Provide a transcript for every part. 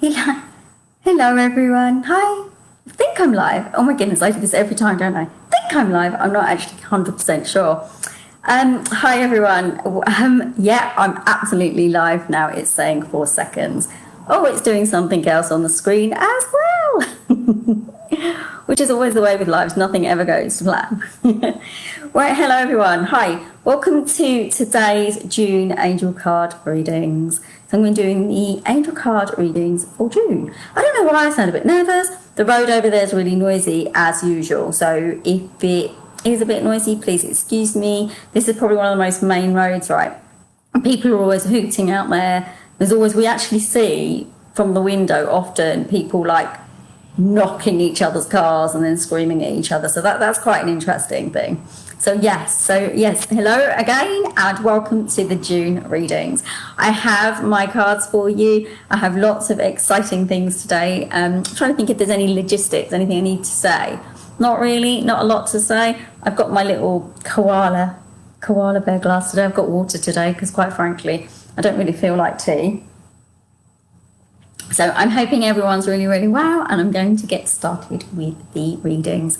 Hello, hello everyone. Hi. I think I'm live. Oh my goodness, I do this every time, don't I? think I'm live. I'm not actually 100% sure. Hi everyone. Yeah, I'm absolutely live now. It's saying 4 seconds. Oh, it's doing something else on the screen as well. Which is always the way with lives. Nothing ever goes to plan. Right, hello everyone. Hi. Welcome to today's June angel card readings. So I'm going to be doing the angel card readings for June. I don't know why I sound a bit nervous. The road over there is really noisy as usual. So if it is a bit noisy, please excuse me. This is probably one of the most main roads, right? People are always hooting out there. We actually see from the window often people like knocking each other's cars and then screaming at each other. So that's quite an interesting thing. So yes, hello again and welcome to the June readings. I have my cards for you. I have lots of exciting things today. I'm trying to think if there's any logistics, anything I need to say. Not really, not a lot to say. I've got my little koala bear glass today. I've got water today because quite frankly, I don't really feel like tea. So I'm hoping everyone's really, really well, and I'm going to get started with the readings.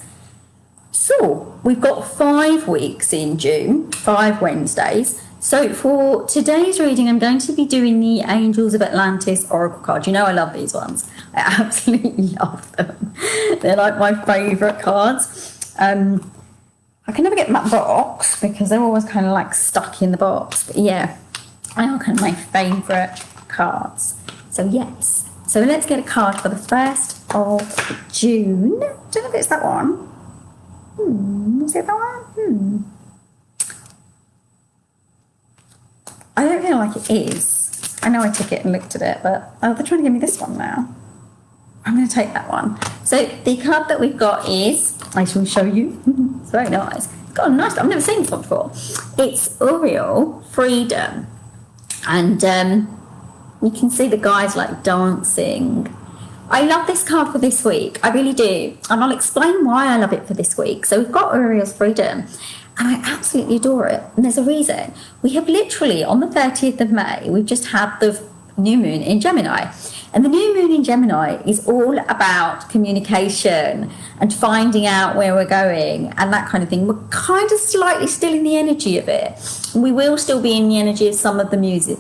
So we've got 5 weeks in June, 5 Wednesdays. So for today's reading, I'm going to be doing the Angels of Atlantis Oracle card. You know I love these ones. I absolutely love them. They're like my favourite cards. I can never get them out of the box because they're always kind of like stuck in the box. But yeah, they are kind of my favourite cards. So yes. So let's get a card for the 1st of June. Don't know if it's that one. Is it that one? I don't feel like it is. I know I took it and looked at it, but they're trying to give me this one now. I'm going to take that one. So the card that we've got is, I shall show you. It's very nice. It's got a nice, I've never seen this one before. It's Uriel Freedom. And you can see the guys like dancing. I love this card for this week. I really do. And I'll explain why I love it for this week. So we've got Uriel's Freedom. And I absolutely adore it. And there's a reason. We have literally, on the 30th of May, we've just had the new moon in Gemini. And the new moon in Gemini is all about communication and finding out where we're going and that kind of thing. We're kind of slightly still in the energy of it. We will still be in the energy of some of the muses,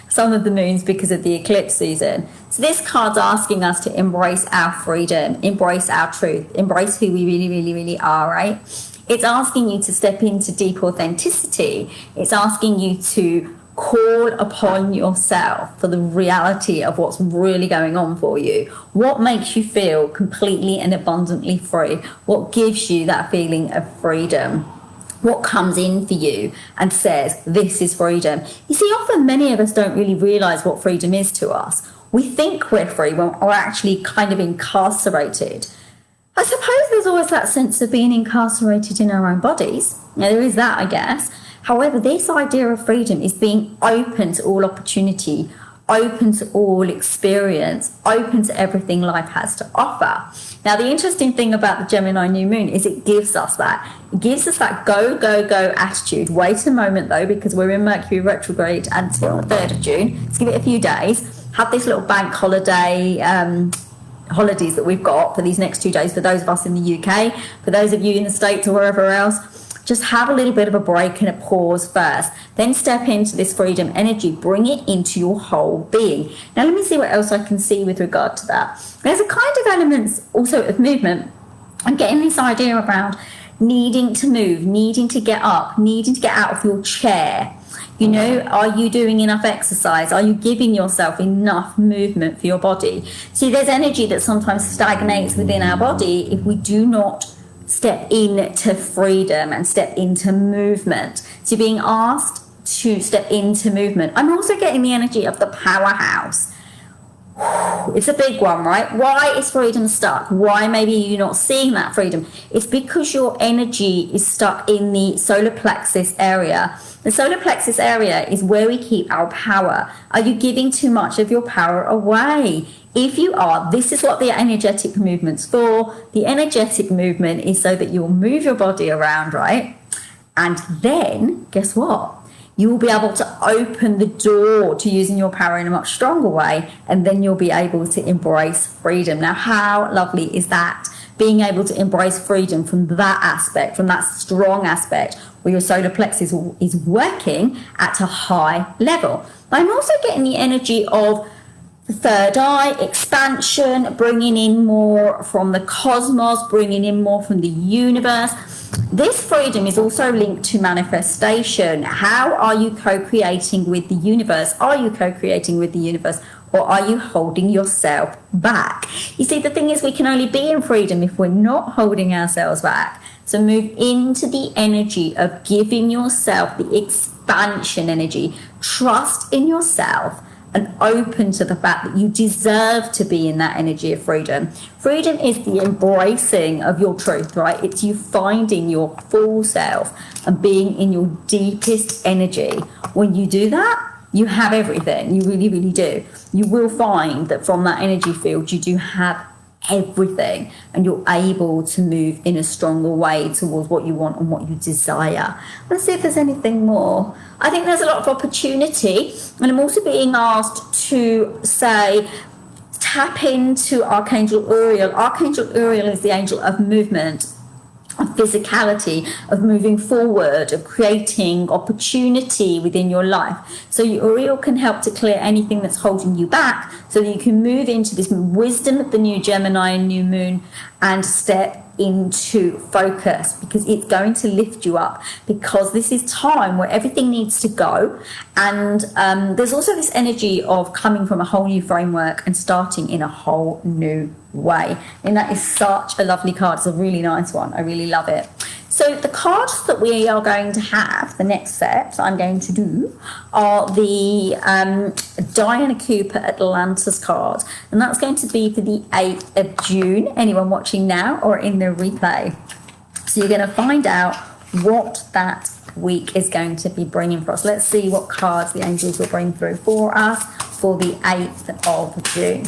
some of the moons because of the eclipse season. So this card's asking us to embrace our freedom, embrace our truth, embrace who we really, really, really are, right? It's asking you to step into deep authenticity. It's asking you to call upon yourself for the reality of what's really going on for you. What makes you feel completely and abundantly free? What gives you that feeling of freedom? What comes in for you and says, this is freedom? You see, often many of us don't really realise what freedom is to us. We think we're free when we're actually kind of incarcerated. I suppose there's always that sense of being incarcerated in our own bodies. Now, there is that, I guess. However, this idea of freedom is being open to all opportunity, open to all experience, open to everything life has to offer. Now, the interesting thing about the Gemini new moon is it gives us that. It gives us that go, go, go attitude. Wait a moment, though, because we're in Mercury retrograde until the 3rd of June. Let's give it a few days. Have this little bank holiday holidays that we've got for these next 2 days for those of us in the UK. For those of you in the States or wherever else, just have a little bit of a break and a pause first. Then step into this freedom energy. Bring it into your whole being. Now, let me see what else I can see with regard to that. There's a kind of elements also of movement. I'm getting this idea around needing to move, needing to get up, needing to get out of your chair. You know, are you doing enough exercise? Are you giving yourself enough movement for your body? See, there's energy that sometimes stagnates within our body if we do not step into freedom and step into movement. So being asked to step into movement. I'm also getting the energy of the powerhouse. It's a big one, right? Why is freedom stuck? Why maybe you're not seeing that freedom? It's because your energy is stuck in the solar plexus area. The solar plexus area is where we keep our power. Are you giving too much of your power away? If you are, this is what the energetic movement's for. The energetic movement is so that you'll move your body around, right? And then, guess what? you will be able to open the door to using your power in a much stronger way, and then you'll be able to embrace freedom. Now, how lovely is that? Being able to embrace freedom from that aspect, from that strong aspect where your solar plexus is working at a high level. I'm also getting the energy of the third eye, expansion, bringing in more from the cosmos, bringing in more from the universe. This freedom is also linked to manifestation. How are you co-creating with the universe? Are you co-creating with the universe, or are you holding yourself back? You see, the thing is, we can only be in freedom if we're not holding ourselves back. So move into the energy of giving yourself the expansion energy. Trust in yourself and open to the fact that you deserve to be in that energy of freedom. Freedom is the embracing of your truth, right? It's you finding your full self and being in your deepest energy. When you do that, you have everything. You really, really do. You will find that from that energy field, you do have everything, and you're able to move in a stronger way towards what you want and what you desire. Let's see if there's anything more. I think there's a lot of opportunity, and I'm also being asked to say, tap into Archangel Uriel. Archangel Uriel is the angel of movement, of physicality, of moving forward, of creating opportunity within your life. So Uriel can help to clear anything that's holding you back, so that you can move into this wisdom of the new Gemini and new moon and step into focus, because it's going to lift you up, because this is time where everything needs to go. And there's also this energy of coming from a whole new framework and starting in a whole new way. And that is such a lovely card. It's a really nice one. I really love it. So the cards that we are going to have, the next set I'm going to do, are the Diana Cooper Atlantis cards. And that's going to be for the 8th of June. Anyone watching now or in the replay. So you're going to find out what that week is going to be bringing for us. Let's see what cards the angels will bring through for us for the 8th of June.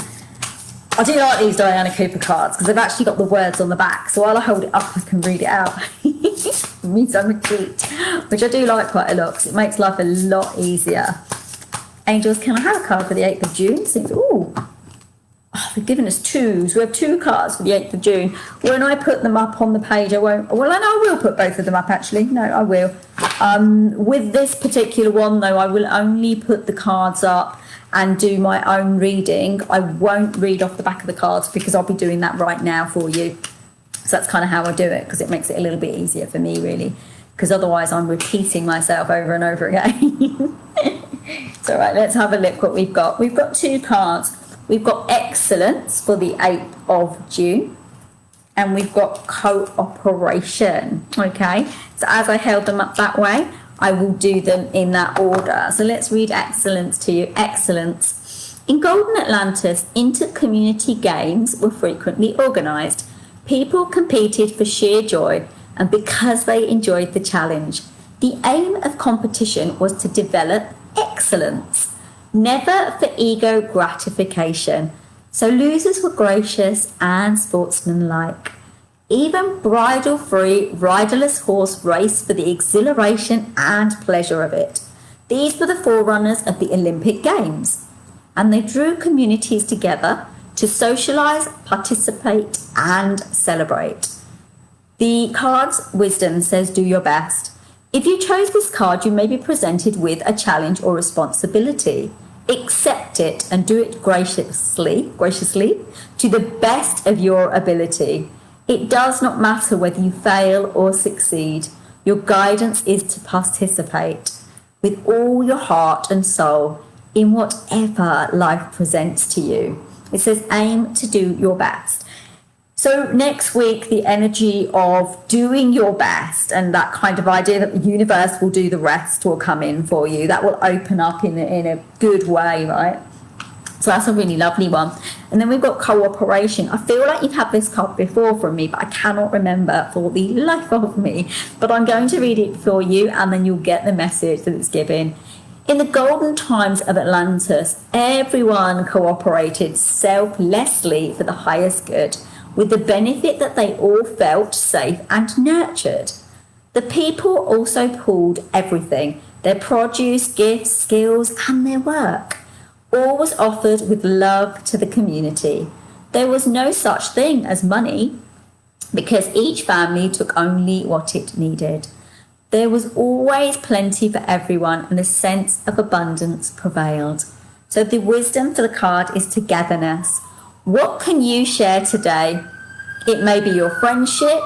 I do like these Diana Cooper cards because they've actually got the words on the back. So while I hold it up, I can read it out. It means I'm a treat, which I do like quite a lot because it makes life a lot easier. Angels, can I have a card for the 8th of June? Seems, they've given us two. So we have 2 cards for the 8th of June. When I put them up on the page, I won't. Well, I know I will put both of them up, actually. No, I will. With this particular one, though, I will only put the cards up and do my own reading. I won't read off the back of the cards because I'll be doing that right now for you. So that's kind of how I do it, because it makes it a little bit easier for me, really, because otherwise I'm repeating myself over and over again. So right, let's have a look what we've got. We've got 2 cards. We've got Excellence for the 8th of June, and we've got Cooperation. Okay, so as I held them up that way, I will do them in that order. So let's read Excellence to you. Excellence. In Golden Atlantis, inter-community games were frequently organised. People competed for sheer joy and because they enjoyed the challenge. The aim of competition was to develop excellence, never for ego gratification. So losers were gracious and sportsmanlike. Even bridle-free, riderless horse race for the exhilaration and pleasure of it. These were the forerunners of the Olympic Games, and they drew communities together to socialise, participate, and celebrate. The card's wisdom says, do your best. If you chose this card, you may be presented with a challenge or responsibility. Accept it and do it graciously, to the best of your ability. It does not matter whether you fail or succeed. Your guidance is to participate with all your heart and soul in whatever life presents to you. It says aim to do your best. So next week, the energy of doing your best and that kind of idea that the universe will do the rest will come in for you. That will open up in a good way, right? So that's a really lovely one. And then we've got Cooperation. I feel like you've had this card before from me, but I cannot remember for the life of me. But I'm going to read it for you, and then you'll get the message that it's giving. In the golden times of Atlantis, everyone cooperated selflessly for the highest good, with the benefit that they all felt safe and nurtured. The people also pooled everything, their produce, gifts, skills, and their work. All was offered with love to the community. There was no such thing as money, because each family took only what it needed. There was always plenty for everyone, and a sense of abundance prevailed. So the wisdom for the card is togetherness. What can you share today? It may be your friendship.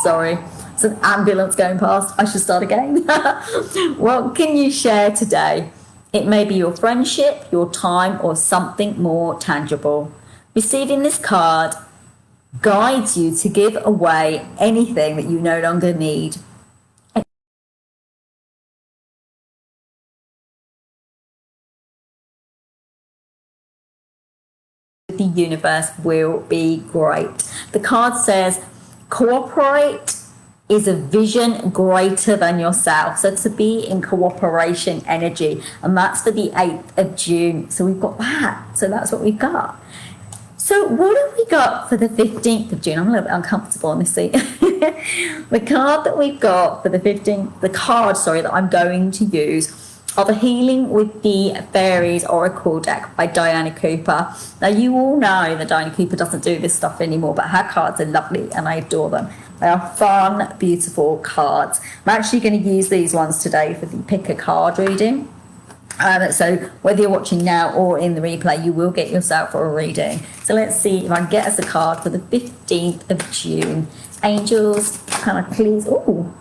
Sorry, it's an ambulance going past. I should start again. What can you share today? It may be your friendship, your time, or something more tangible. Receiving this card guides you to give away anything that you no longer need. The universe will be great. The card says, cooperate is a vision greater than yourself. So to be in cooperation energy, and that's for the 8th of June. So we've got that. So that's what we've got. So what have we got for the 15th of June? I'm a little bit uncomfortable on this seat. The card that we've got for the 15th, the card, sorry, that I'm going to use are the Healing with the Fairies Oracle deck by Diana Cooper. Now, you all know that Diana Cooper doesn't do this stuff anymore, but her cards are lovely and I adore them. They are fun, beautiful cards. I'm actually going to use these ones today for the pick a card reading. So whether you're watching now or in the replay, you will get yourself for a reading. So let's see if I can get us a card for the 15th of June. Angels, kind of please. Oh,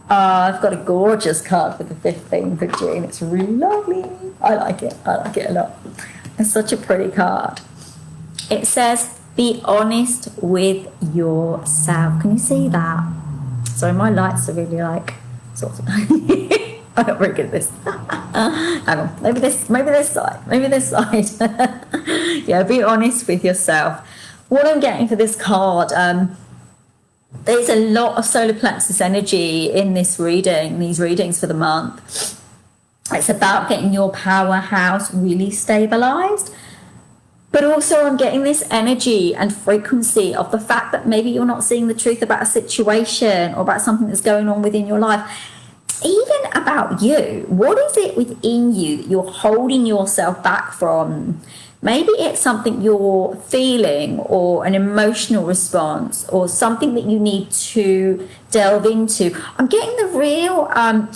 I've got a gorgeous card for the 15th of June. It's really lovely. I like it. I like it a lot. It's such a pretty card. It says, be honest with yourself. Can you see that? Sorry, my lights are really like sort of. I'm not very good at this. Hang on. Maybe this side. Yeah, be honest with yourself. What I'm getting for this card, there's a lot of solar plexus energy in this reading, these readings for the month. It's about getting your powerhouse really stabilized. But also I'm getting this energy and frequency of the fact that maybe you're not seeing the truth about a situation or about something that's going on within your life. Even about you, what is it within you that you're holding yourself back from? Maybe it's something you're feeling or an emotional response or something that you need to delve into. I'm getting the real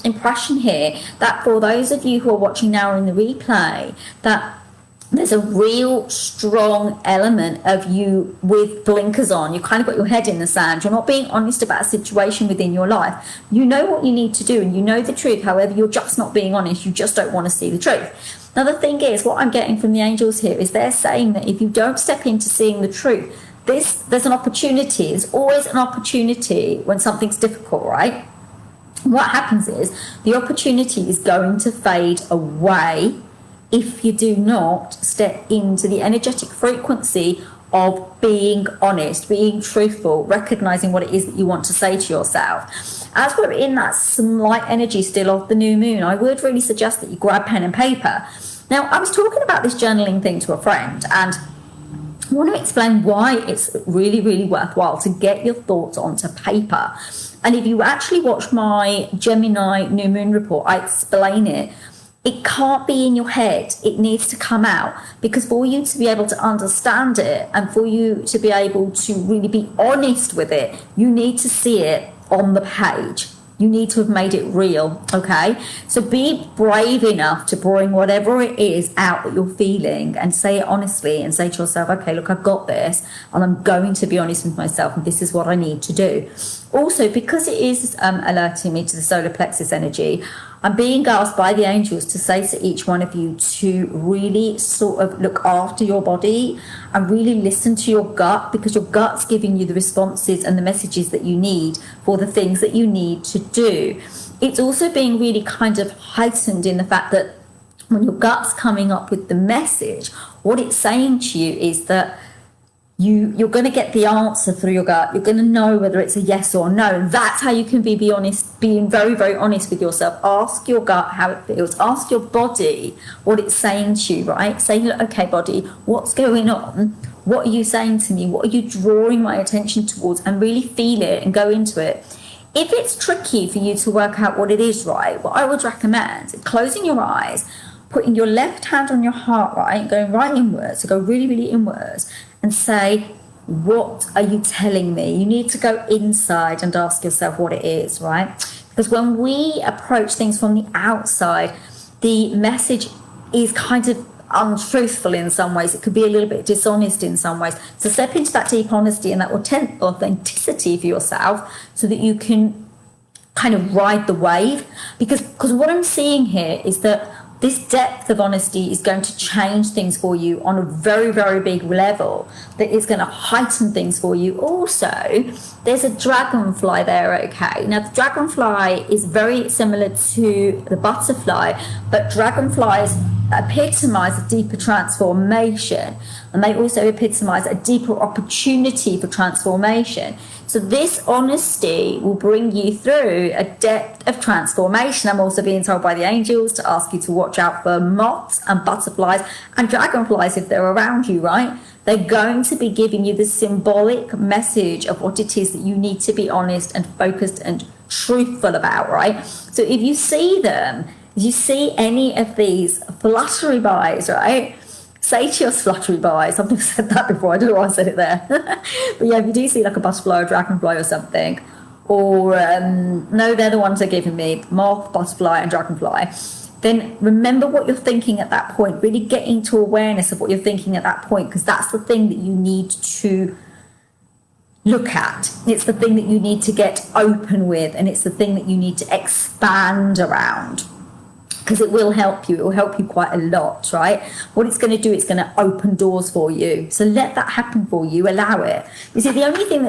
impression here that for those of you who are watching now or in the replay, that there's a real strong element of you with blinkers on. You've kind of got your head in the sand. You're not being honest about a situation within your life. You know what you need to do and you know the truth. However, you're just not being honest. You just don't want to see the truth. Now, the thing is, what I'm getting from the angels here is they're saying that if you don't step into seeing the truth, there's an opportunity. There's always an opportunity when something's difficult, right? What happens is the opportunity is going to fade away if you do not step into the energetic frequency of being honest, being truthful, recognizing what it is that you want to say to yourself. As we're in that slight energy still of the new moon, I would really suggest that you grab pen and paper. Now, I was talking about this journaling thing to a friend, and I want to explain why it's really, really worthwhile to get your thoughts onto paper. And if you actually watch my Gemini new moon report, I explain it. It can't be in your head. It needs to come out, because for you to be able to understand it and for you to be able to really be honest with it, you need to see it on the page. You need to have made it real, okay? So be brave enough to bring whatever it is out that you're feeling and say it honestly and say to yourself, okay, look, I've got this and I'm going to be honest with myself and this is what I need to do. Also, because it is alerting me to the solar plexus energy, I'm being asked by the angels to say to each one of you to really sort of look after your body and really listen to your gut, because your gut's giving you the responses and the messages that you need for the things that you need to do. It's also being really kind of heightened in the fact that when your gut's coming up with the message, what it's saying to you is that you're going to get the answer through your gut. You're going to know whether it's a yes or no. That's how you can be honest, being very, very honest with yourself. Ask your gut how it feels. Ask your body what it's saying to you, right? Say, look, okay, body, what's going on? What are you saying to me? What are you drawing my attention towards? And really feel it and go into it. If it's tricky for you to work out what it is, right, what I would recommend is closing your eyes, putting your left hand on your heart, right, going right inwards, so go really, really inwards, and say, what are you telling me? You need to go inside and ask yourself what it is, right? Because when we approach things from the outside, the message is kind of untruthful in some ways. It could be a little bit dishonest in some ways. So step into that deep honesty and that authenticity for yourself so that you can kind of ride the wave. Because what I'm seeing here is that this depth of honesty is going to change things for you on a very, very big level, that is going to heighten things for you. Also, there's a dragonfly there, okay? Now, the dragonfly is very similar to the butterfly, but dragonflies epitomise a deeper transformation, and they also epitomise a deeper opportunity for transformation. So this honesty will bring you through a depth of transformation. I'm also being told by the angels to ask you to watch out for moths and butterflies and dragonflies if they're around you, right? They're going to be giving you the symbolic message of what it is that you need to be honest and focused and truthful about, right? So if you see them, if you see any of these fluttery buys, right? Say to your fluttery buys, I've never said that before, I don't know why I said it there. But yeah, if you do see like a butterfly or a dragonfly or something, or no, they're the ones they're giving me, moth, butterfly and dragonfly, then remember what you're thinking at that point. Really get into awareness of what you're thinking at that point, because that's the thing that you need to look at. It's the thing that you need to get open with, and it's the thing that you need to expand around. Because it will help you. It will help you quite a lot, right? What it's going to do, it's going to open doors for you. So let that happen for you. Allow it. You see, the only thing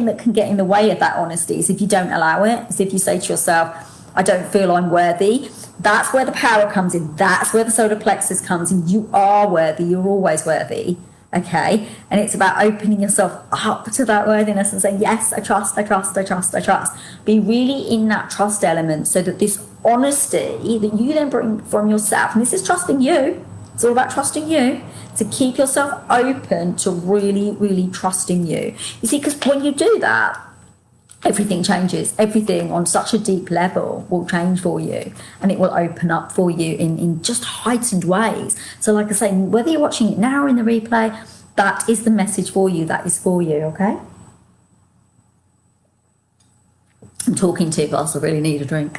that can get in the way of that honesty is if you don't allow it. Is if you say to yourself, I don't feel I'm worthy. That's where the power comes in. That's where the solar plexus comes in. You are worthy. You're always worthy. Okay? And it's about opening yourself up to that worthiness and saying, yes, I trust, I trust, I trust, I trust. Be really in that trust element so that this honesty that you then bring from yourself, and this is trusting you, it's all about trusting you, to keep yourself open to really, really trusting you. You see, because when you do that, everything changes. Everything on such a deep level will change for you, and it will open up for you in just heightened ways. So like I say, whether you're watching it now or in the replay, that is the message for you. That is for you, okay? I'm talking too fast, I really need a drink.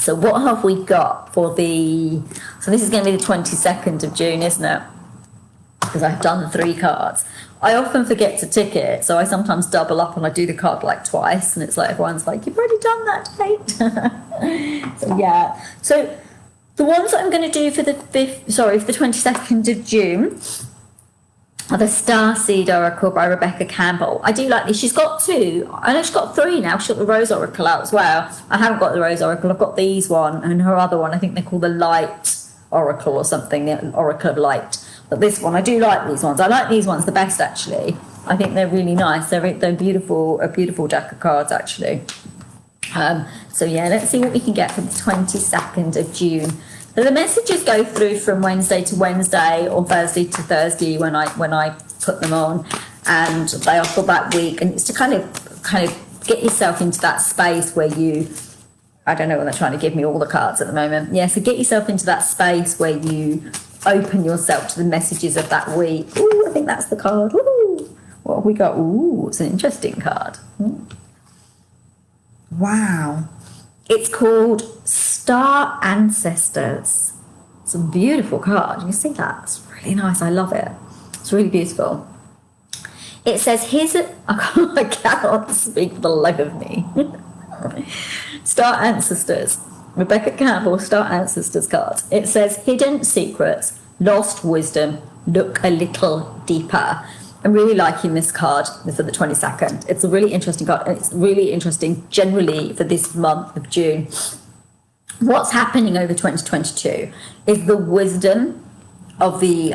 So what have we got for so this is going to be the 22nd of June, isn't it? Because I've done the 3 cards. I often forget to tick it, so I sometimes double up and I do the card like twice, and it's like everyone's like, you've already done that date. So yeah. So the ones that I'm going to do for the 22nd of June are the Starseed Oracle by Rebecca Campbell. I do like this. She's got 2. I know she's got 3 now. She's got the Rose Oracle out as well. I haven't got the Rose Oracle. I've got these one, and her other one, I think they're called the Light Oracle or something, the Oracle of Light. But this one, I do like these ones. I like these ones the best, actually. I think they're really nice. They're beautiful, a beautiful deck of cards, actually. So yeah, let's see what we can get for the 22nd of June. So the messages go through from Wednesday to Wednesday or Thursday to Thursday when I put them on, and they are for that week. And it's to kind of get yourself into that space where you, I don't know when they're trying to give me all the cards at the moment. Yeah, so get yourself into that space where you open yourself to the messages of that week. Ooh, I think that's the card. Ooh, what have we got? Ooh, it's an interesting card. Wow. It's called Star Ancestors. It's a beautiful card. You see that? It's really nice. I love it. It's really beautiful. It says, I cannot speak for the life of me. Star Ancestors. Rebecca Campbell, Star Ancestors card. It says, hidden secrets, lost wisdom, look a little deeper. I'm really liking this card for the 22nd. It's a really interesting card, and it's really interesting generally for this month of June. What's happening over 2022 is the wisdom of the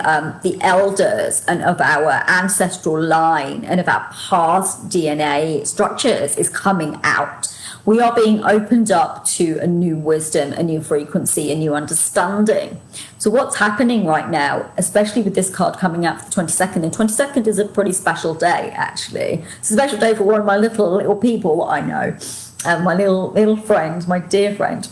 elders and of our ancestral line and of our past DNA structures is coming out. We are being opened up to a new wisdom, a new frequency, a new understanding. So what's happening right now, especially with this card coming out for the 22nd, and 22nd is a pretty special day, actually. It's a special day for one of my little people that I know, my little friend, my dear friend.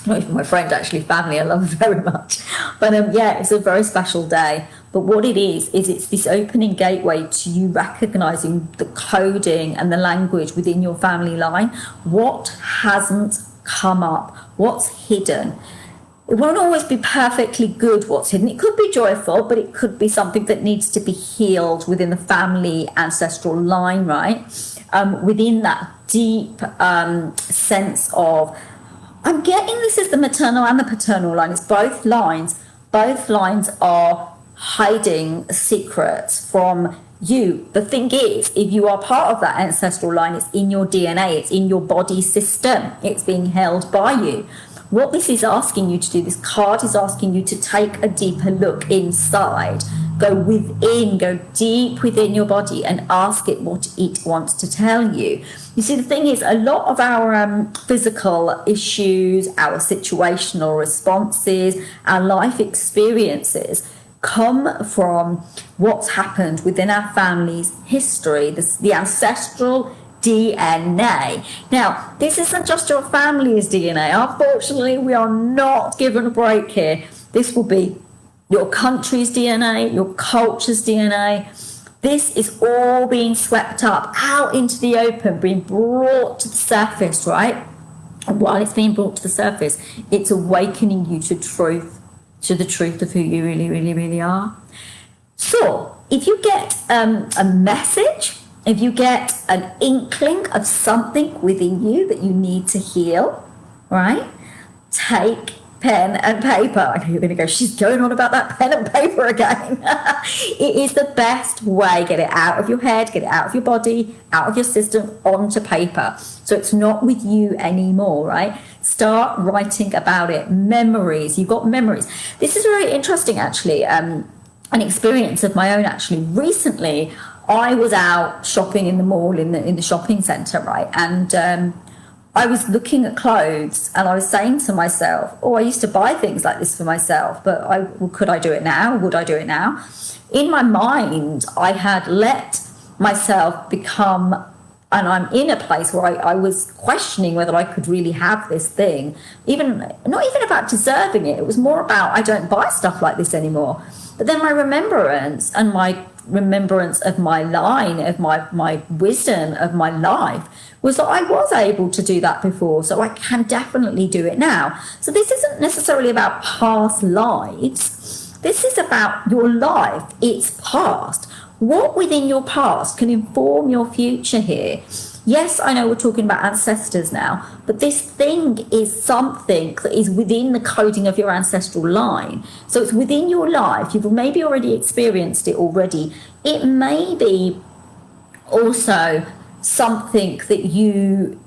Not even my friend, actually, family. I love her very much. But yeah, it's a very special day. But what it is it's this opening gateway to you recognizing the coding and the language within your family line. What hasn't come up? What's hidden? It won't always be perfectly good what's hidden. It could be joyful, but it could be something that needs to be healed within the family ancestral line, right? Within that deep sense of, I'm getting this is the maternal and the paternal line. It's both lines. Both lines are hiding secrets from you. The thing is, if you are part of that ancestral line, it's in your DNA, it's in your body system, it's being held by you. What this is asking you to do, this card is asking you to take a deeper look inside, go within, go deep within your body and ask it what it wants to tell you. You see, the thing is, a lot of our physical issues, our situational responses, our life experiences come from what's happened within our family's history, the ancestral DNA. Now, this isn't just your family's DNA. Unfortunately, we are not given a break here. This will be your country's DNA, your culture's DNA. This is all being swept up out into the open, being brought to the surface, right? And while it's being brought to the surface, it's awakening you to truth, to the truth of who you really, really, really are. So, if you get a message, if you get an inkling of something within you that you need to heal, right? Take pen and paper. I know you're going to go, she's going on about that pen and paper again. It is the best way. Get it out of your head, get it out of your body, out of your system, onto paper. So it's not with you anymore, right? Start writing about it. Memories. You've got memories. This is very interesting, actually. An experience of my own, actually. Recently, I was out shopping in the mall, in the shopping centre, right? And I was looking at clothes and I was saying to myself, oh, I used to buy things like this for myself, but could I do it now? Would I do it now? In my mind, I had let myself become, and I'm in a place where I was questioning whether I could really have this thing, not even about deserving it. It was more about, I don't buy stuff like this anymore. But then my remembrance and my remembrance of my line, of my wisdom, of my life, was that I was able to do that before, so I can definitely do it now. So this isn't necessarily about past lives. This is about your life. It's past. What within your past can inform your future here? Yes, I know we're talking about ancestors now, but this thing is something that is within the coding of your ancestral line. So it's within your life. You've maybe already experienced it already. It may be also something that you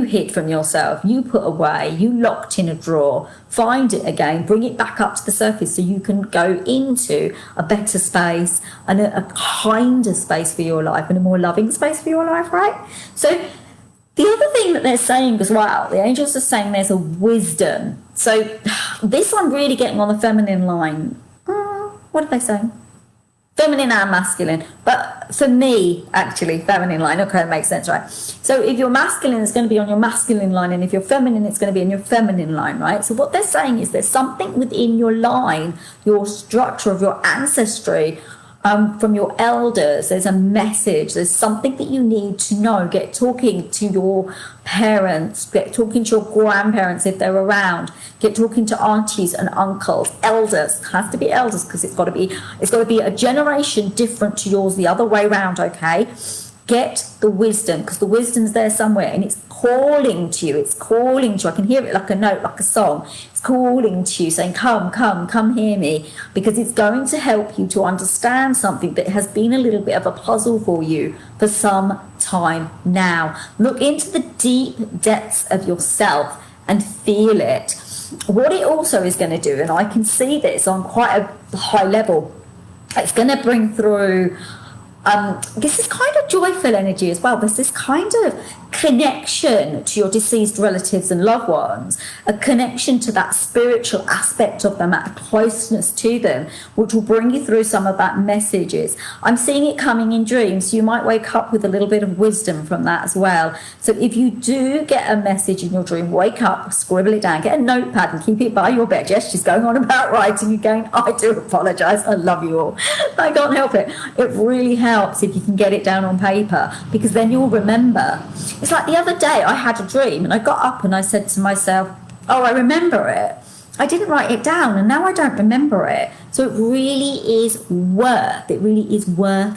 hid from yourself, you put away, you locked in a drawer. Find it again, bring it back up to the surface so you can go into a better space and a kinder space for your life and a more loving space for your life, right? So the other thing that they're saying as well, the angels are saying there's a wisdom. So this I'm really getting on the feminine line. What are they saying? Feminine and masculine, but for me, actually, feminine line. Okay, it makes sense, right? So if you're masculine, it's going to be on your masculine line, and if you're feminine, it's going to be on your feminine line, right? So what they're saying is there's something within your line, your structure of your ancestry, from your elders. There's a message. There's something that you need to know. Get talking to your parents. Get talking to your grandparents if they're around. Get talking to aunties and uncles. Elders. It has to be elders because it's got to be a generation different to yours, the other way around. Okay. Get the wisdom, because the wisdom's there somewhere and it's calling to you. It's calling to you. I can hear it like a note, like a song. It's calling to you, saying, come hear me, because it's going to help you to understand something that has been a little bit of a puzzle for you for some time now. Look into the deep depths of yourself and feel it. What it also is going to do, and I can see this on quite a high level, it's going to bring through this is kind of joyful energy as well. There's this kind of connection to your deceased relatives and loved ones, a connection to that spiritual aspect of them, that closeness to them, which will bring you through some of that messages. I'm seeing it coming in dreams, so you might wake up with a little bit of wisdom from that as well. So if you do get a message in your dream, wake up, scribble it down, get a notepad and keep it by your bed. Yes, she's going on about writing again. I do apologise. I love you all. I can't help it. It really helps if you can get it down on paper, because then you'll remember. It's like the other day I had a dream and I got up and I said to myself, oh, I remember it. I didn't write it down and now I don't remember it. So it really is worth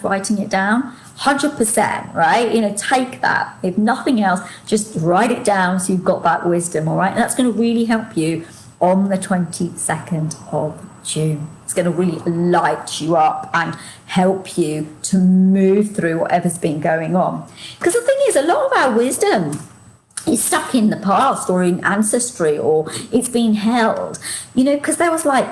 writing it down. 100%, right? You know, take that. If nothing else, just write it down so you've got that wisdom, all right? And that's going to really help you on the 22nd of June. It's going to really light you up and help you to move through whatever's been going on. Because the thing is, a lot of our wisdom is stuck in the past or in ancestry, or it's been held, you know, because there was like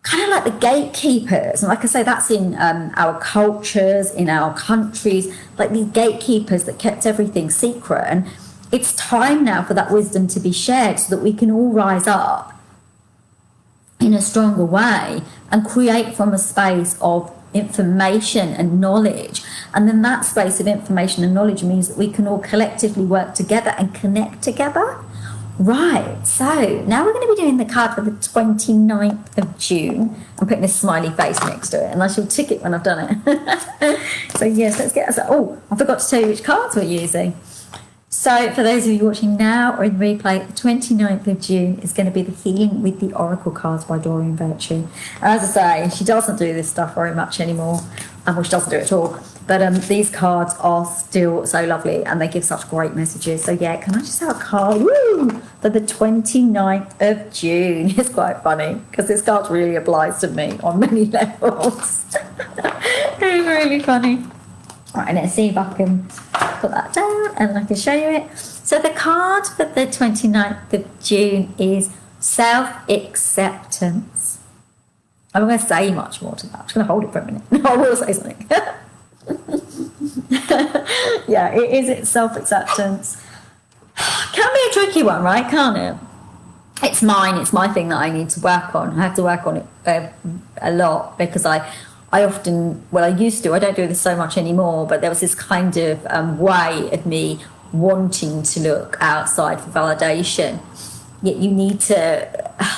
kind of like the gatekeepers, and like I say, that's in our cultures, in our countries, like these gatekeepers that kept everything secret. And it's time now for that wisdom to be shared so that we can all rise up in a stronger way and create from a space of information and knowledge. And then that space of information and knowledge means that we can all collectively work together and connect together. Right, so now we're going to be doing the card for the 29th of June. I'm putting a smiley face next to it, and I shall tick it when I've done it. So yes, let's get us. Oh, I forgot to tell you which cards we're using. So for those of you watching now or in replay, the 29th of June is going to be the Healing with the Oracle cards by Doreen Virtue. As I say, she doesn't do this stuff very much anymore, well, she doesn't do it at all. But these cards are still so lovely and they give such great messages. So yeah, can I just have a card for the 29th of June? It's quite funny because this card really applies to me on many levels. It's really funny. All right, let's see if I can put that down and I can show you it. So the card for the 29th of June is self-acceptance. I'm not going to say much more to that. I'm just going to hold it for a minute. I will say something. Yeah, it is. It's self-acceptance. Can be a tricky one, right? Can't it? It's mine. It's my thing that I need to work on. I have to work on it a lot because I often, well, I used to, I don't do this so much anymore, but there was this kind of way of me wanting to look outside for validation. Yet you need to,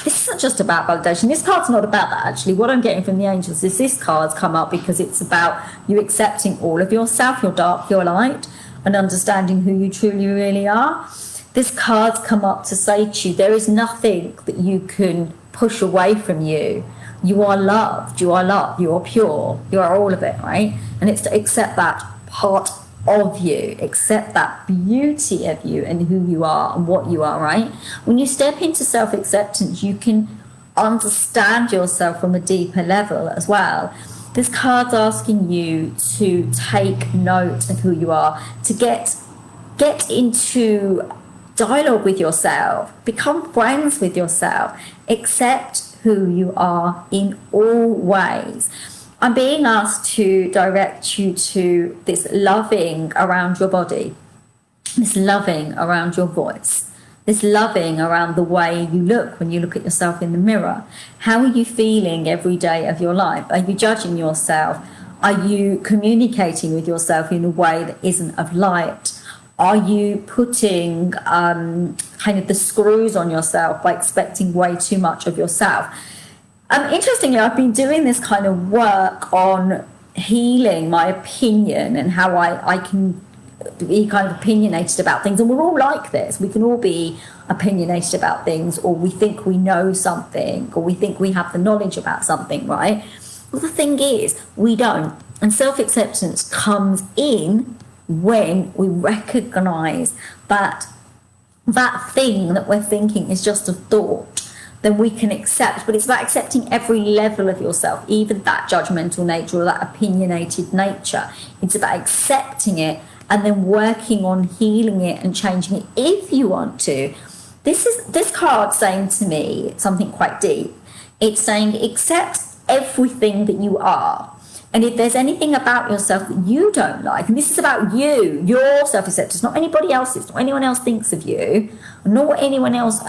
this isn't just about validation. This card's not about that, actually. What I'm getting from the angels is this card's come up because it's about you accepting all of yourself, your dark, your light, and understanding who you truly really are. This card's come up to say to you, there is nothing that you can push away from you. You are loved, you are loved, you are pure, you are all of it, right? And it's to accept that part of you, accept that beauty of you and who you are and what you are, right? When you step into self-acceptance, you can understand yourself from a deeper level as well. This card's asking you to take note of who you are, to get into dialogue with yourself, become friends with yourself, accept who you are in all ways. I'm being asked to direct you to this loving around your body, this loving around your voice, this loving around the way you look when you look at yourself in the mirror. How are you feeling every day of your life? Are you judging yourself? Are you communicating with yourself in a way that isn't of light? Are you putting kind of the screws on yourself by expecting way too much of yourself? Interestingly, I've been doing this kind of work on healing my opinion and how I can be kind of opinionated about things. And we're all like this. We can all be opinionated about things, or we think we know something, or we think we have the knowledge about something, right? Well, the thing is, we don't. And self-acceptance comes in when we recognize that that thing that we're thinking is just a thought. Then we can accept, but it's about accepting every level of yourself, even that judgmental nature or that opinionated nature. It's about accepting it and then working on healing it and changing it if you want to. This card saying to me something quite deep. It's saying accept everything that you are. And if there's anything about yourself that you don't like, and this is about you, your self-acceptance, not anybody else's, not anyone else thinks of you, not what anyone else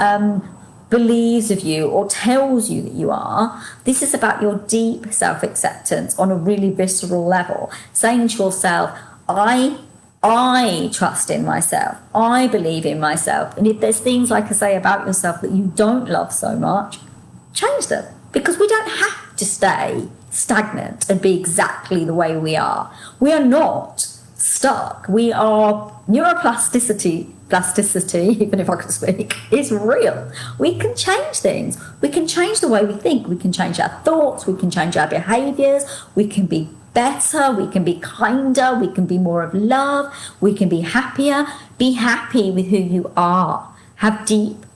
believes of you or tells you that you are. This is about your deep self-acceptance on a really visceral level, saying to yourself, I trust in myself, I believe in myself. And if there's things, like I say, about yourself that you don't love so much, change them, because we don't have to stay stagnant and be exactly the way we are. We are not stuck. We are neuroplasticity, even if I could speak, is real. We can change things. We can change the way we think. We can change our thoughts. We can change our behaviors. We can be better. We can be kinder. We can be more of love. We can be happier. Be happy with who you are. Have deep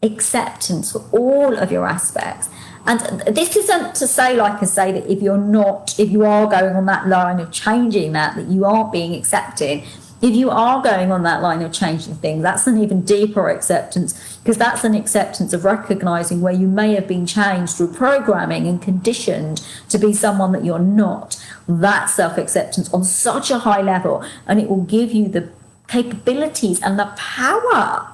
acceptance for all of your aspects. And this isn't to say, like I say, that if you are going on that line of changing that you aren't being accepted. If you are going on that line of changing things, that's an even deeper acceptance, because that's an acceptance of recognizing where you may have been changed through programming and conditioned to be someone that you're not. That's self-acceptance on such a high level, and it will give you the capabilities and the power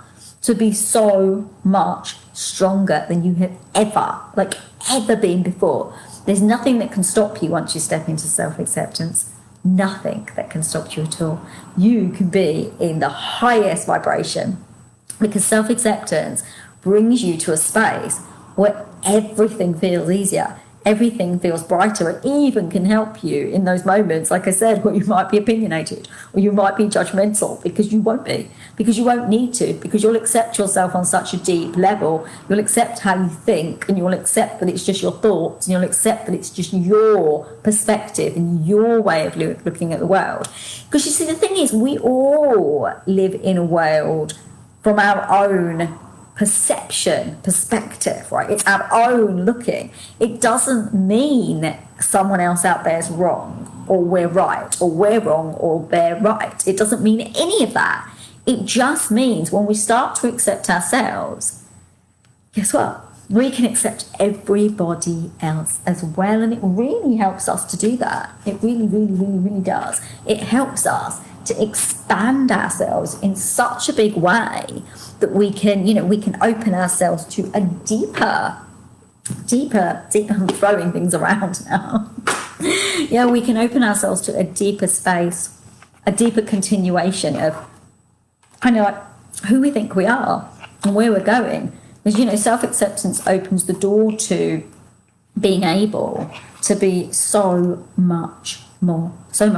to be so much stronger than you have ever been before. There's nothing that can stop you once you step into self-acceptance. Nothing that can stop you at all. You can be in the highest vibration, because self-acceptance brings you to a space where everything feels easier, everything feels brighter, and even can help you in those moments, like I said, where you might be opinionated or you might be judgmental, because you won't be, because you won't need to, because you'll accept yourself on such a deep level. You'll accept how you think, and you'll accept that it's just your thoughts, and you'll accept that it's just your perspective and your way of looking at the world. Because you see, the thing is, we all live in a world from our own perspective, right? It's our own looking. It doesn't mean that someone else out there is wrong, or we're right, or we're wrong, or they're right. It doesn't mean any of that. It just means when we start to accept ourselves, guess what? We can accept everybody else as well. And it really helps us to do that. It really, really, really, really does. It helps us to expand ourselves in such a big way that we can open ourselves to a deeper, I'm throwing things around now. Yeah, we can open ourselves to a deeper space, a deeper continuation of kind of like who we think we are and where we're going. Because, self-acceptance opens the door to being able to be so much more. And,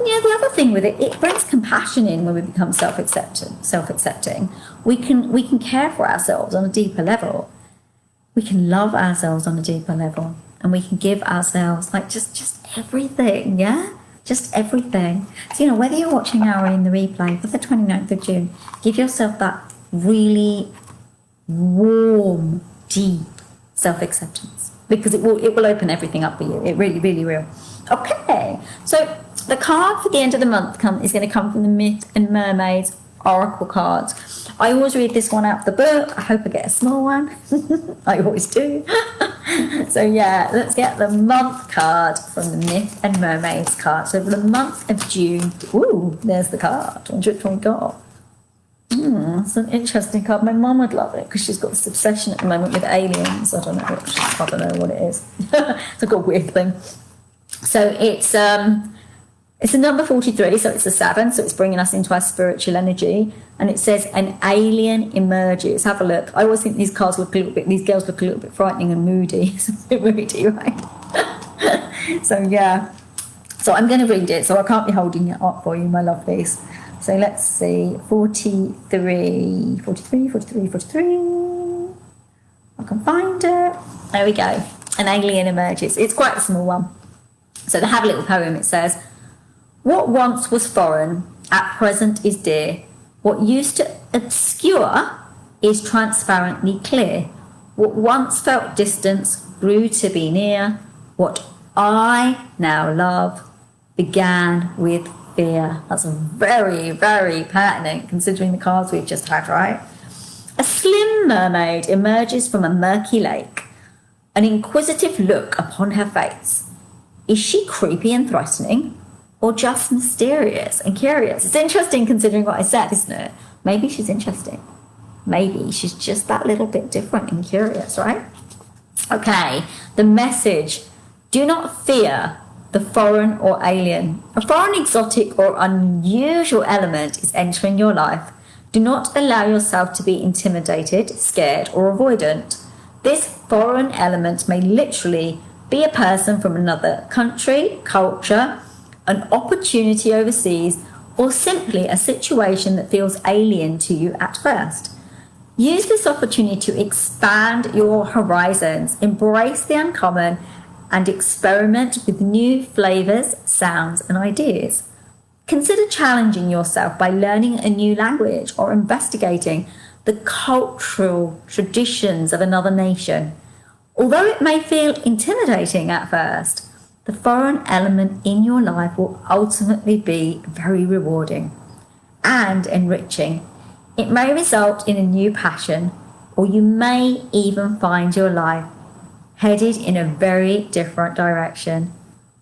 the other thing with it brings compassion in when we become self-accepting. We can care for ourselves on a deeper level. We can love ourselves on a deeper level. And we can give ourselves, just everything, yeah? Just everything. So, whether you're watching our in the replay for the 29th of June, give yourself that really warm, deep self-acceptance, because it will open everything up for you. It really, really will. Okay, so the card for the end of the month is going to come from the Myth and Mermaids Oracle cards. I always read this one out of the book. I hope I get a small one. I always do. So yeah, let's get the month card from the Myth and Mermaids card. So for the month of June, ooh, there's the card. Which one we got? It's an interesting card. My mum would love it because she's got this obsession at the moment with aliens. I don't know what it is. It's like a weird thing. So it's a number 43, so it's a 7, so it's bringing us into our spiritual energy. And it says an alien emerges. Have a look. I always think these girls look a little bit frightening and moody. It's a bit moody, right? So yeah. So I'm going to read it, so I can't be holding it up for you, my lovelies. So let's see, 43. I can find it. There we go. An alien emerges. It's quite a small one. So they have a little poem. It says, what once was foreign, at present is dear. What used to obscure is transparently clear. What once felt distance grew to be near. What I now love began with fear. That's very, very pertinent considering the cards we've just had, right? A slim mermaid emerges from a murky lake, an inquisitive look upon her face. Is she creepy and threatening, or just mysterious and curious? It's interesting considering what I said, isn't it? Maybe she's interesting. Maybe she's just that little bit different and curious, right? Okay, the message. Do not fear the foreign or alien. A foreign, exotic, or unusual element is entering your life. Do not allow yourself to be intimidated, scared, or avoidant. This foreign element may literally be a person from another country, culture, an opportunity overseas, or simply a situation that feels alien to you at first. Use this opportunity to expand your horizons, embrace the uncommon, and experiment with new flavors, sounds, and ideas. Consider challenging yourself by learning a new language or investigating the cultural traditions of another nation. Although it may feel intimidating at first, the foreign element in your life will ultimately be very rewarding and enriching. It may result in a new passion, or you may even find your life headed in a very different direction,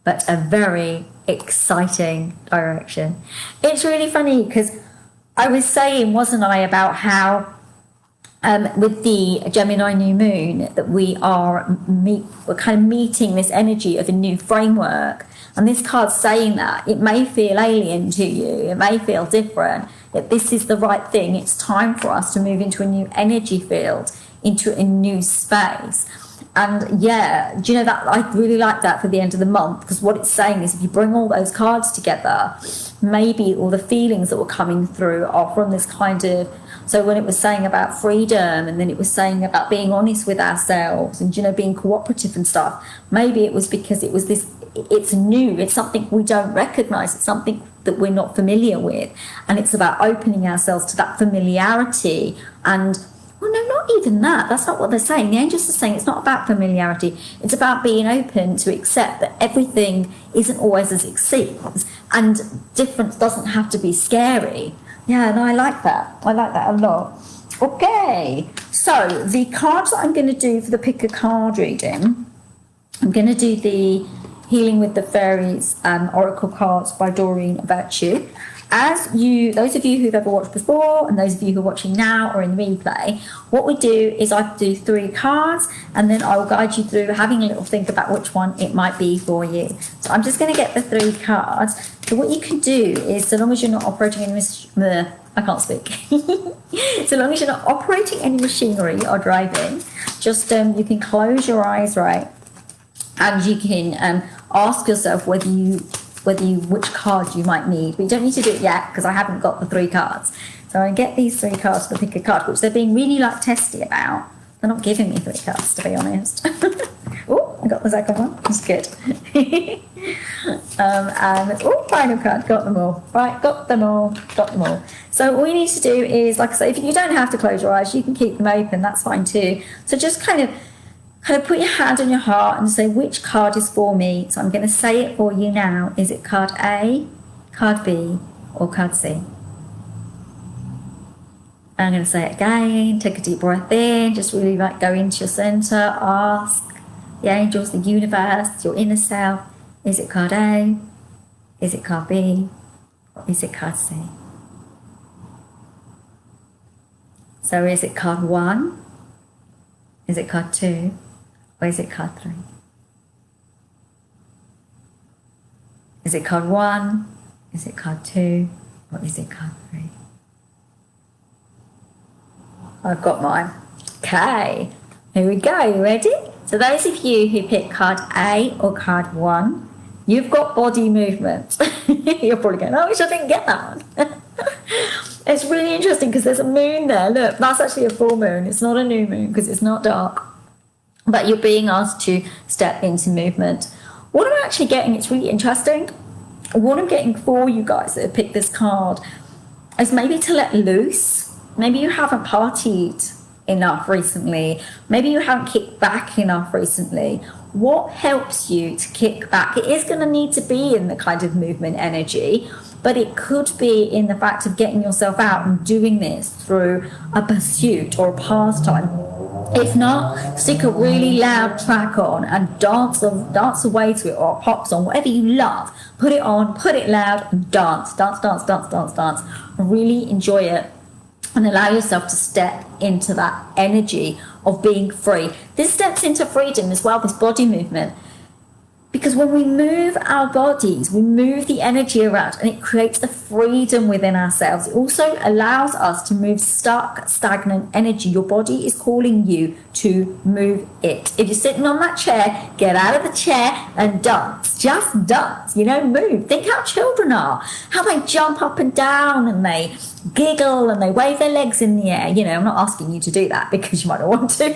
but a very exciting direction. It's really funny because I was saying, wasn't I, about how with the Gemini new moon that we're kind of meeting this energy of a new framework, and this card's saying that it may feel alien to you, it may feel different, that this is the right thing. It's time for us to move into a new energy field, into a new space. And yeah, do you know that I really like that for the end of the month, because what it's saying is if you bring all those cards together, maybe all the feelings that were coming through are from this kind of, so when it was saying about freedom, and then it was saying about being honest with ourselves and, you know, being cooperative and stuff, maybe it was because it was this, it's new, it's something we don't recognize, it's something that we're not familiar with, and it's about opening ourselves to that familiarity. And well, no, not even that. That's not what they're saying. The angels are saying it's not about familiarity. It's about being open to accept that everything isn't always as it seems, and difference doesn't have to be scary. Yeah, no, I like that. I like that a lot. Okay, so the cards that I'm going to do for the pick a card reading, I'm going to do the Healing with the Fairies Oracle cards by Doreen Virtue. As you, those of you who've ever watched before, and those of you who are watching now or in the replay, what we do is I do 3 cards, and then I will guide you through having a little think about which one it might be for you. So I'm just going to get the 3 cards. So what you can do is, so long as you're not operating any I can't speak. So long as you're not operating any machinery or driving, just you can close your eyes, right, and you can ask yourself which card you might need. But you don't need to do it yet because I haven't got the 3 cards. So I get these 3 cards to pick a card, which they're being really like testy about. They're not giving me 3 cards, to be honest. Oh, I got the second one. That's good. And final card. Got them all. Right, got them all. So all you need to do is, like I say, if you don't have to close your eyes, you can keep them open. That's fine too. So just kind of put your hand on your heart and say, which card is for me? So I'm going to say it for you now. Is it card A, card B, or card C? I'm going to say it again. Take a deep breath in. Just really like go into your center. Ask the angels, the universe, your inner self. Is it card A? Is it card B? Or is it card C? So is it card 1? Is it card 2? Or is it card 3? Is it card 1? Is it card 2? Or is it card 3? I've got mine. Okay, here we go. You ready? So those of you who pick card A or card 1, you've got body movement. You're probably going, oh, I wish I didn't get that one. It's really interesting because there's a moon there. Look, that's actually a full moon. It's not a new moon because it's not dark. But you're being asked to step into movement. What I'm actually getting, it's really interesting. What I'm getting for you guys that have picked this card is maybe to let loose. Maybe you haven't partied enough recently. Maybe you haven't kicked back enough recently. What helps you to kick back? It is going to need to be in the kind of movement energy, but it could be in the fact of getting yourself out and doing this through a pursuit or a pastime. If not, stick a really loud track on and dance away to it, or a pop song, whatever you love. Put it on, put it loud, and dance. Really enjoy it and allow yourself to step into that energy of being free. This steps into freedom as well, this body movement. Because when we move our bodies, we move the energy around, and it creates the freedom within ourselves. It also allows us to move stuck, stagnant energy. Your body is calling you to move it. If you're sitting on that chair, get out of the chair and dance. Just dance, move. Think how children are, how they jump up and down and they giggle and they wave their legs in the air. I'm not asking you to do that because you might not want to,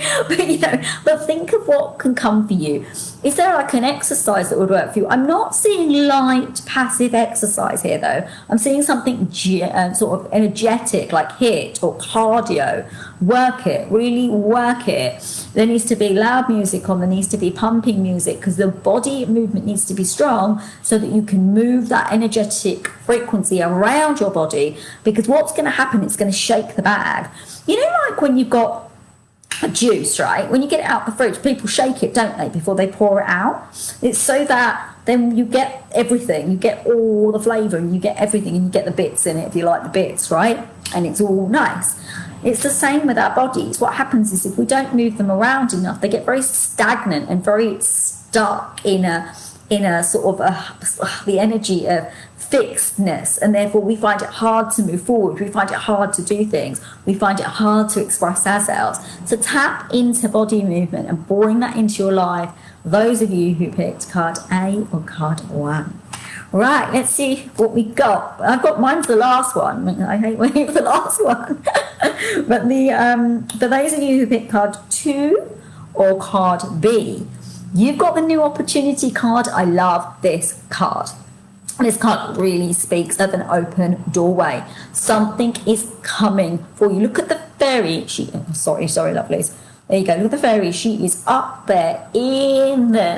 but think of what can come for you. Is there like an exercise that would work for you? I'm not seeing light passive exercise here though. I'm seeing something sort of energetic, like HIIT or cardio. Work it, really work it. There needs to be loud music on, there needs to be pumping music, because the body movement needs to be strong so that you can move that energetic frequency around your body. Because what's going to happen, it's going to shake the bag. Like when you've got a juice, right? When you get it out the fridge, people shake it, don't they, before they pour it out? It's so that then you get everything, you get all the flavour, and you get everything, and you get the bits in it if you like the bits, right? And it's all nice. It's the same with our bodies. What happens is if we don't move them around enough, they get very stagnant and very stuck in a sort of the energy of fixedness, and therefore we find it hard to move forward, we find it hard to do things, we find it hard to express ourselves. So tap into body movement and bring that into your life, those of you who picked card A or card 1. Right, let's see what we got. Mine's the last one. I hate waiting for the last one. But for those of you who picked card 2 or card B, you've got the new opportunity card. I love this card. This card really speaks of an open doorway. Something is coming for you. Look at the fairy. Sorry, lovelies. There you go. Look at the fairy. She is up there in the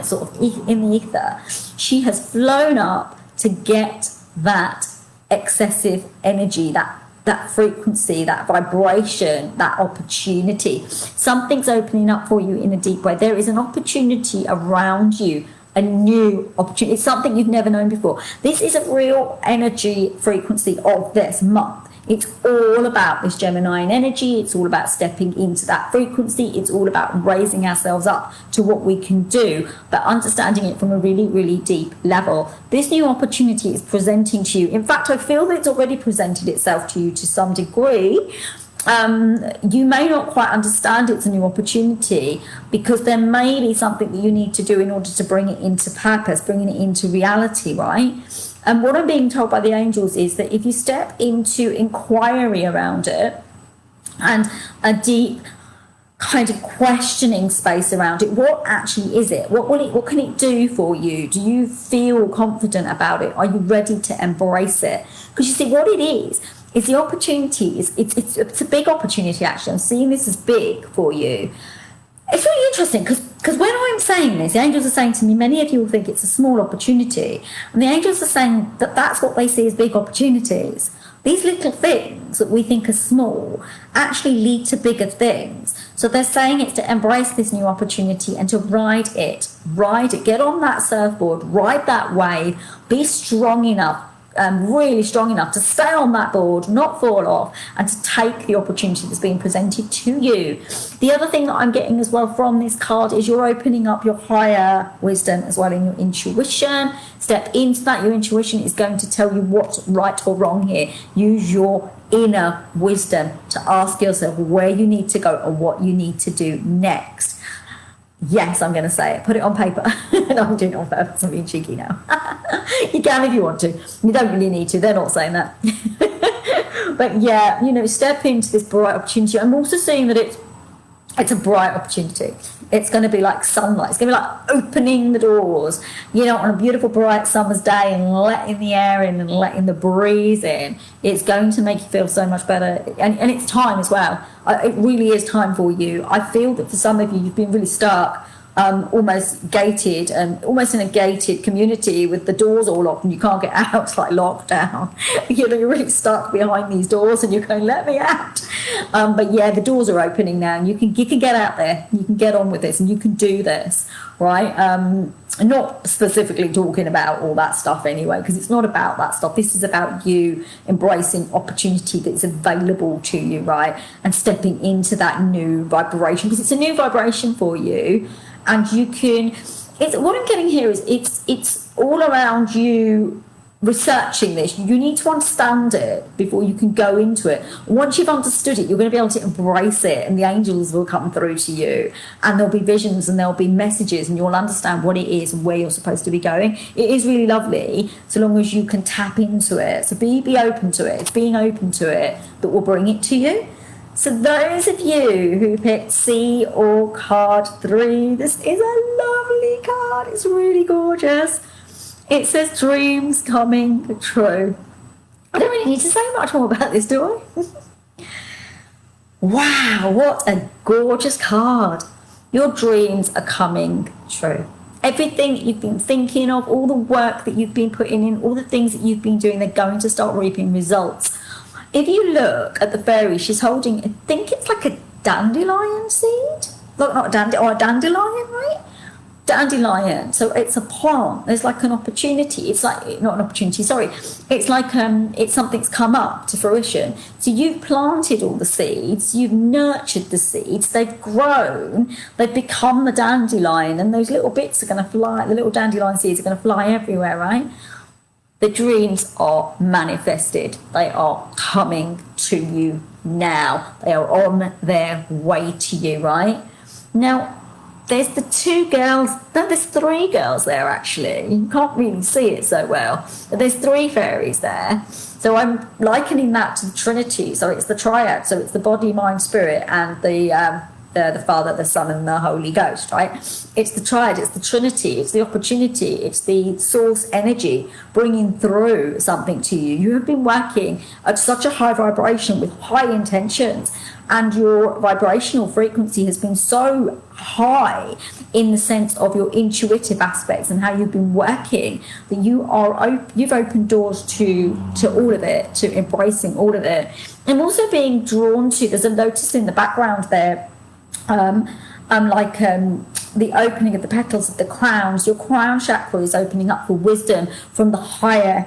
in the ether. She has flown up to get that excessive energy, that frequency, that vibration, that opportunity. Something's opening up for you in a deep way. There is an opportunity around you, a new opportunity. It's something you've never known before. This is a real energy frequency of this month. It's all about this Gemini energy. It's all about stepping into that frequency. It's all about raising ourselves up to what we can do, but understanding it from a really, really deep level. This new opportunity is presenting to you. In fact, I feel that it's already presented itself to you to some degree. You may not quite understand it's a new opportunity, because there may be something that you need to do in order to bring it into purpose, bringing it into reality, right? And what I'm being told by the angels is that if you step into inquiry around it and a deep kind of questioning space around it, what actually is it? What can it do for you? Do you feel confident about it? Are you ready to embrace it? Because you see, what it is the opportunity. It's a big opportunity, actually. I'm seeing this as big for you. It's really interesting because when I'm saying this, the angels are saying to me, many of you will think it's a small opportunity. And the angels are saying that that's what they see as big opportunities. These little things that we think are small actually lead to bigger things. So they're saying it's to embrace this new opportunity and to ride it, get on that surfboard, ride that wave, be strong enough, really strong enough to stay on that board, not fall off, and to take the opportunity that's being presented to you. The other thing that I'm getting as well from this card is you're opening up your higher wisdom as well in your intuition. Step into that. Your intuition is going to tell you what's right or wrong here. Use your inner wisdom to ask yourself where you need to go or what you need to do next. Yes, I'm going to say it. Put it on paper. No, I'm doing it on purpose. I'm being cheeky now. You can if you want to. You don't really need to. They're not saying that. But yeah, step into this bright opportunity. I'm also seeing that it's a bright opportunity. It's going to be like sunlight. It's going to be like opening the doors, on a beautiful bright summer's day, and letting the air in and letting the breeze in. It's going to make you feel so much better. And it's time as well. It really is time for you. I feel that for some of you, you've been really stuck almost gated and almost in a gated community with the doors all locked and you can't get out. It's like lockdown. You know, you're really stuck behind these doors and you're going, let me out. But yeah, the doors are opening now and you can get out there, you can get on with this and you can do this, right? Not specifically talking about all that stuff anyway, because it's not about that stuff. This is about you embracing opportunity that's available to you, right? And stepping into that new vibration, because it's a new vibration for you. And you can, it's what I'm getting here is it's all around you researching this. You need to understand it before you can go into it. Once you've understood it, you're going to be able to embrace it and the angels will come through to you and there'll be visions and there'll be messages and you'll understand what it is and where you're supposed to be going. It is really lovely so long as you can tap into it. So be open to it. It's being open to it that will bring it to you. So those of you who picked C or card 3, this is a lovely card. It's really gorgeous. It says dreams coming true. I don't really need to say much more about this, do I? Wow, what a gorgeous card. Your dreams are coming true. Everything you've been thinking of, all the work that you've been putting in, all the things that you've been doing, they're going to start reaping results. If you look at the fairy, she's holding, I think it's like a dandelion seed. Look, not a dandelion, right? Dandelion. So it's a plant. There's like an opportunity. It's like, not an opportunity, sorry. It's like it's something's come up to fruition. So you've planted all the seeds, you've nurtured the seeds, they've grown, they've become the dandelion, and those little bits are going to fly, the little dandelion seeds are going to fly everywhere, right? The dreams are manifested. They are coming to you now. They are on their way to you, right? Now, there's the 2 girls. No, there's 3 girls there, actually. You can't really see it so well. But there's 3 fairies there. So I'm likening that to the Trinity. So it's the triad. So it's the body, mind, spirit, and the Father, the Son, and the Holy Ghost, right? It's the triad, it's the Trinity, it's the opportunity, it's the source energy bringing through something to you. You have been working at such a high vibration with high intentions, and your vibrational frequency has been so high in the sense of your intuitive aspects and how you've been working that you've opened doors to all of it, to embracing all of it. I'm also being drawn to, there's a lotus in the background there, the opening of the petals of the crowns. Your crown chakra is opening up for wisdom from the higher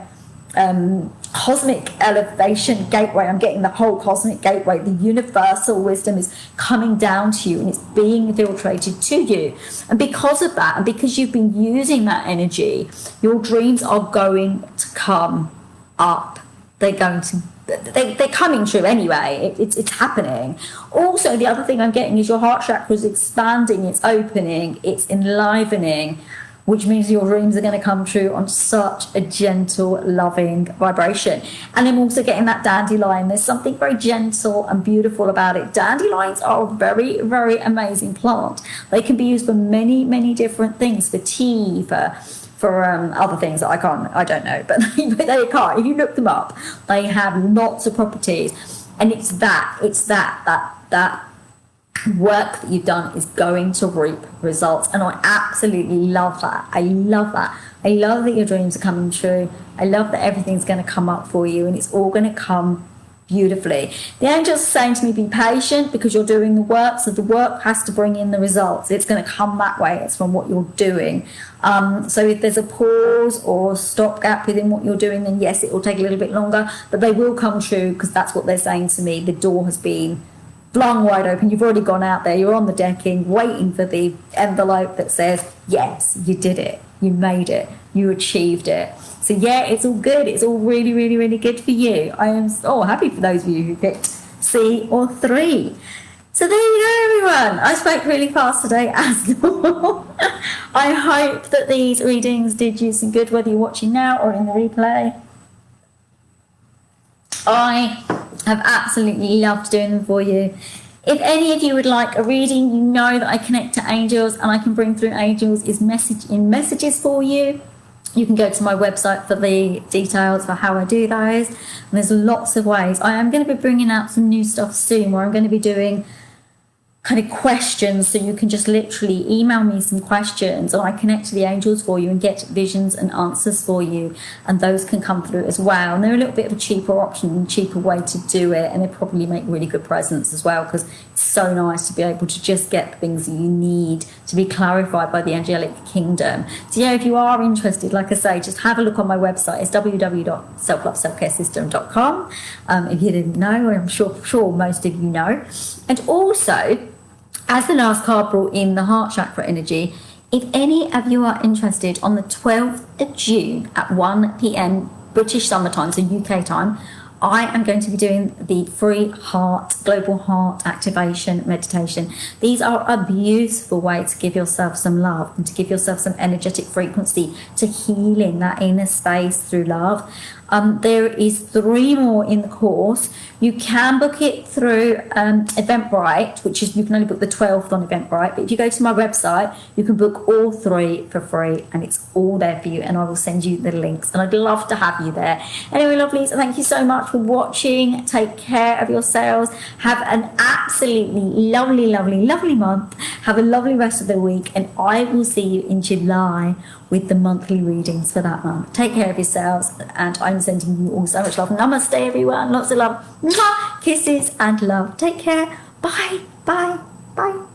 cosmic elevation gateway. I'm getting the whole cosmic gateway. The universal wisdom is coming down to you and it's being filtrated to you. And because of that, and because you've been using that energy, your dreams are going to come up. They're coming true anyway. It's happening. Also, the other thing I'm getting is your heart chakra is expanding, it's opening, it's enlivening, which means your dreams are going to come true on such a gentle, loving vibration. And I'm also getting that dandelion. There's something very gentle and beautiful about it. Dandelions are a very, very amazing plant. They can be used for many, many different things, for tea, for other things that I don't know, but they can't. If you look them up, they have lots of properties, and it's that work that you've done is going to reap results, and I absolutely love that. I love that your dreams are coming true. I love that everything's going to come up for you, and it's all going to come beautifully. The angels are saying to me, be patient because you're doing the work, so the work has to bring in the results. It's going to come that way. It's from what you're doing. So if there's a pause or stopgap within what you're doing, then yes, it will take a little bit longer, but they will come true because that's what they're saying to me. The door has been flung wide open. You've already gone out there. You're on the decking waiting for the envelope that says, yes, you did it. You made it. You achieved it. So yeah, it's all good. It's all really, really, really good for you. I am so happy for those of you who picked C or 3. So there you go, everyone. I spoke really fast today, as normal. I hope that these readings did you some good, whether you're watching now or in the replay. I have absolutely loved doing them for you. If any of you would like a reading, you know that I connect to angels and I can bring through angels in messages for you. You can go to my website for the details for how I do those. And there's lots of ways. I am going to be bringing out some new stuff soon where I'm going to be doing kind of questions, so you can just literally email me some questions and I connect to the angels for you and get visions and answers for you, and those can come through as well. And they're a little bit of a cheaper option and cheaper way to do it, and they probably make really good presents as well, because it's so nice to be able to just get the things that you need to be clarified by the angelic kingdom. So yeah, if you are interested, like I say, just have a look on my website. It's www.selfloveselfcaresystem.com. If you didn't know, I'm sure most of you know. And also, as the last card brought in the heart chakra energy, if any of you are interested, on the 12th of June at 1 p.m. British summer time, so UK time, I am going to be doing the free global heart activation meditation. These are a beautiful way to give yourself some love and to give yourself some energetic frequency to heal in that inner space through love. There is 3 more in the course. You can book it through Eventbrite, which is, you can only book the 12th on Eventbrite, but if you go to my website, you can book all 3 for free, and it's all there for you, and I will send you the links, and I'd love to have you there. Anyway, lovelies, thank you so much for watching. Take care of yourselves. Have an absolutely lovely, lovely, lovely month. Have a lovely rest of the week, and I will see you in July with the monthly readings for that month. Take care of yourselves, and I'm sending you all so much love. Namaste, everyone. Lots of love. Mwah! Kisses and love. Take care. Bye. Bye. Bye.